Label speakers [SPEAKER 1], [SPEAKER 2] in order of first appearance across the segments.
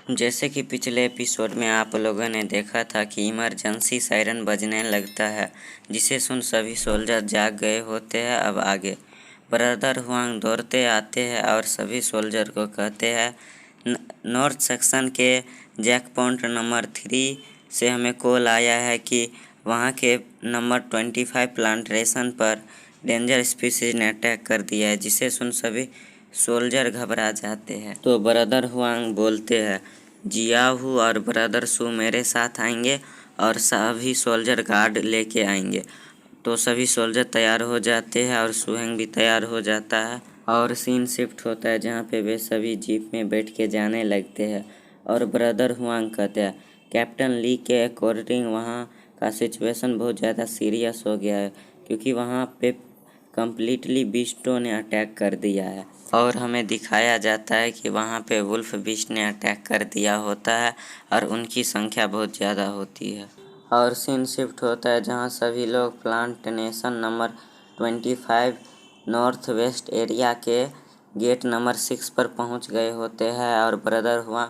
[SPEAKER 1] जैसे कि पिछले एपिसोड में आप लोगों ने देखा था कि इमरजेंसी सायरन बजने लगता है, जिसे सुन सभी सोल्जर जाग गए होते हैं। अब आगे ब्रदर हुआंग दौड़ते आते हैं और सभी सोल्जर को कहते हैं नॉर्थ सेक्शन के जैक पॉइंट नंबर 3 से हमें कॉल आया है कि वहां के नंबर 25 प्लांटेशन पर डेंजर स्पीसीज ने अटैक कर दिया है, जिसे सुन सभी सोल्जर घबरा जाते हैं। तो ब्रदर हुआंग बोलते हैं जियाहू और ब्रदर सू मेरे साथ आएंगे और सभी सोल्जर गार्ड लेके आएंगे। तो सभी सोल्जर तैयार हो जाते हैं और सुहेंग भी तैयार हो जाता है और सीन शिफ्ट होता है जहाँ पे वे सभी जीप में बैठ के जाने लगते हैं। और ब्रदर हुआंग कहते हैं कैप्टन ली के अकॉर्डिंग वहाँ का सिचुएशन बहुत ज़्यादा सीरियस हो गया है, क्योंकि वहाँ पे कम्प्लीटली बीस्टों ने अटैक कर दिया है। और हमें दिखाया जाता है कि वहाँ पे वुल्फ बीस्ट ने अटैक कर दिया होता है और उनकी संख्या बहुत ज़्यादा होती है। और सीन शिफ्ट होता है जहाँ सभी लोग plantation number 25 north west area के गेट नंबर 6 पर पहुँच गए होते हैं। और ब्रदर हुआ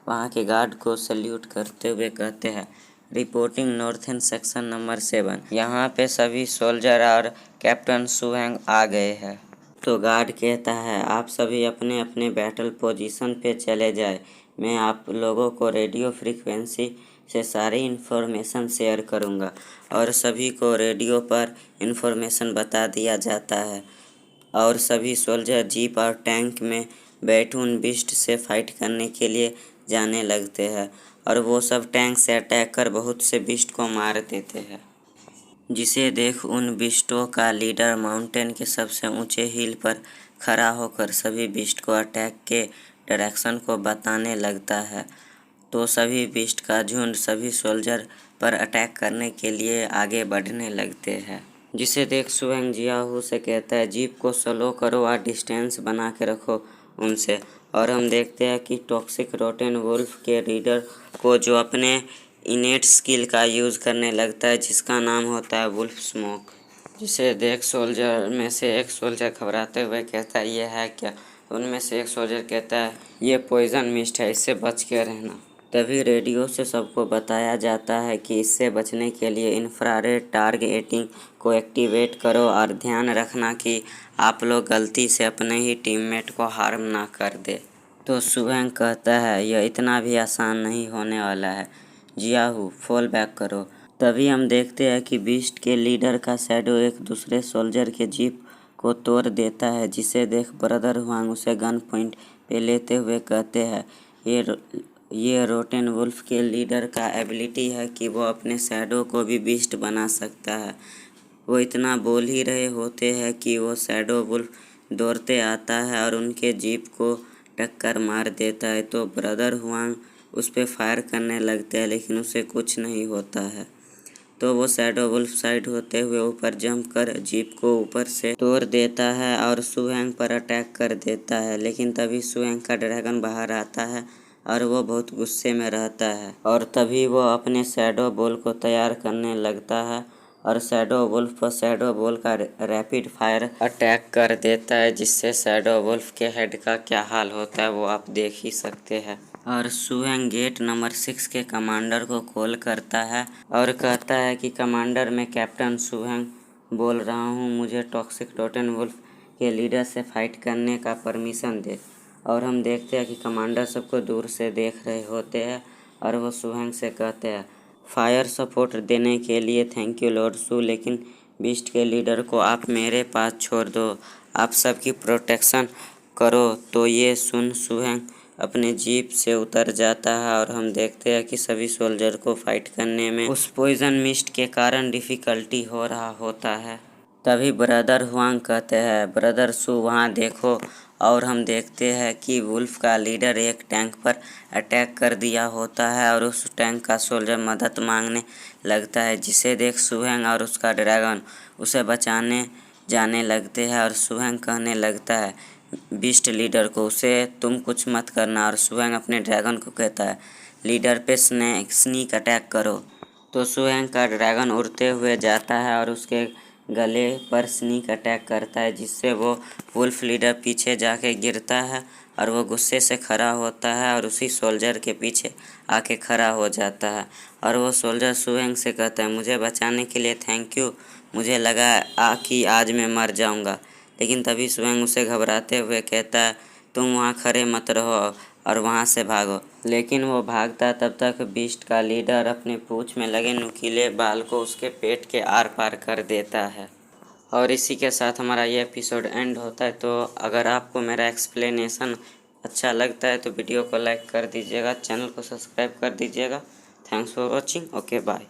[SPEAKER 1] वहाँ के गार्ड को सल्यूट करते हुए कहते हैं रिपोर्टिंग नॉर्थन सेक्शन नंबर 7। यहाँ पे सभी सोल्जर और कैप्टन सुहेंग आ गए हैं। तो गार्ड कहता है आप सभी अपने अपने बैटल पोजीशन पे चले जाए, मैं आप लोगों को रेडियो फ्रीक्वेंसी से सारी इन्फॉर्मेशन शेयर करूँगा। और सभी को रेडियो पर इन्फॉर्मेशन बता दिया जाता है और सभी सोल्जर जीप और टैंक में बैठ उन बीस्ट से फाइट करने के लिए जाने लगते हैं। और वो सब टैंक से अटैक कर बहुत से बीस्ट को मार देते हैं, जिसे देख उन बीस्टों का लीडर माउंटेन के सबसे ऊंचे हिल पर खड़ा होकर सभी बीस्ट को अटैक के डायरेक्शन को बताने लगता है। तो सभी बीस्ट का झुंड सभी सोल्जर पर अटैक करने के लिए आगे बढ़ने लगते हैं, जिसे देख सुहेंग जियाहू से कहता है जीप को स्लो करो और डिस्टेंस बना के रखो उनसे। और हम देखते हैं कि टॉक्सिक रोटेन वुल्फ के लीडर को जो अपने इनेट स्किल का यूज़ करने लगता है, जिसका नाम होता है वुल्फ स्मोक, जिसे देख सोल्जर में से एक सोल्जर घबराते हुए कहता है ये है क्या। उनमें से एक सोल्जर कहता है ये पॉइजन मिस्ट है, इससे बच के रहना। तभी रेडियो से सबको बताया जाता है कि इससे बचने के लिए इंफ्रारेड टारगेटिंग को एक्टिवेट करो और ध्यान रखना कि आप लोग गलती से अपने ही टीममेट को हार्म ना कर दे। तो सुहेंग कहता है यह इतना भी आसान नहीं होने वाला है, जियाहू फॉल बैक करो। तभी हम देखते हैं कि बीस्ट के लीडर का शैडो एक दूसरे सोल्जर के जीप को तोड़ देता है, जिसे देख ब्रदर हुआंग उसे गन पॉइंट पे लेते हुए कहते हैं ये रोटेन वुल्फ के लीडर का एबिलिटी है कि वो अपने शैडो को भी बीस्ट बना सकता है। वो इतना बोल ही रहे होते हैं कि वो शैडो वुल्फ दौड़ते आता है और उनके जीप को टक्कर मार देता है। तो ब्रदर हुआंग उस पर फायर करने लगते हैं, लेकिन उसे कुछ नहीं होता है। तो वो शैडो वुल्फ साइड होते हुए ऊपर जंप कर जीप को ऊपर से तोड़ देता है और सुहेंग पर अटैक कर देता है। लेकिन तभी सुहेंग का ड्रैगन बाहर आता है और वो बहुत गुस्से में रहता है। और तभी वो अपने शैडो बॉल को तैयार करने लगता है और शैडो वुल्फ पर शैडो बॉल का रैपिड फायर अटैक कर देता है, जिससे शैडो वुल्फ के हेड का क्या हाल होता है वो आप देख ही सकते हैं। और सुहेंग गेट नंबर 6 के कमांडर को कॉल करता है और कहता है कि कमांडर मैं कैप्टन सुहेंग बोल रहा हूँ, मुझे टॉक्सिक टोटेन वुल्फ के लीडर से फाइट करने का परमिशन दे। और हम देखते हैं कि कमांडर सबको दूर से देख रहे होते हैं और वो सुहेंग से कहते हैं फायर सपोर्ट देने के लिए थैंक यू लॉर्ड सू, लेकिन बीस्ट के लीडर को आप मेरे पास छोड़ दो, आप सबकी प्रोटेक्शन करो। तो ये सुन सुहेंग अपने जीप से उतर जाता है और हम देखते हैं कि सभी सोल्जर को फाइट करने में उस पॉइजन मिस्ट के कारण डिफ़िकल्टी हो रहा होता है। तभी ब्रदर हुआंग कहते हैं ब्रदर सू वहाँ देखो। और हम देखते हैं कि वुल्फ का लीडर एक टैंक पर अटैक कर दिया होता है और उस टैंक का सोल्जर मदद मांगने लगता है, जिसे देख सुहेंग और उसका ड्रैगन उसे बचाने जाने लगते हैं। और सुहेंग कहने लगता है बीस्ट लीडर को उसे तुम कुछ मत करना। और सुहेंग अपने ड्रैगन को कहता है लीडर पे स्नीक अटैक करो। तो सुहेंग का ड्रैगन उड़ते हुए जाता है और उसके गले पर स्नीक अटैक करता है, जिससे वो वुल्फ लीडर पीछे जाके गिरता है और वो गुस्से से खड़ा होता है और उसी सोल्जर के पीछे आके खड़ा हो जाता है। और वो सोल्जर सुहेंग से कहता है, मुझे बचाने के लिए थैंक यू, मुझे लगा कि आज मैं मर जाऊंगा। लेकिन तभी सुहेंग उसे घबराते हुए कहता है, तुम वहाँ खड़े मत रहो और वहाँ से भागो। लेकिन वो भागता तब तक बीस्ट का लीडर अपनी पूंछ में लगे नुकीले बाल को उसके पेट के आर पार कर देता है। और इसी के साथ हमारा ये एपिसोड एंड होता है। तो अगर आपको मेरा एक्सप्लेनेशन अच्छा लगता है तो वीडियो को लाइक कर दीजिएगा, चैनल को सब्सक्राइब कर दीजिएगा। Thanks for watching. Okay bye.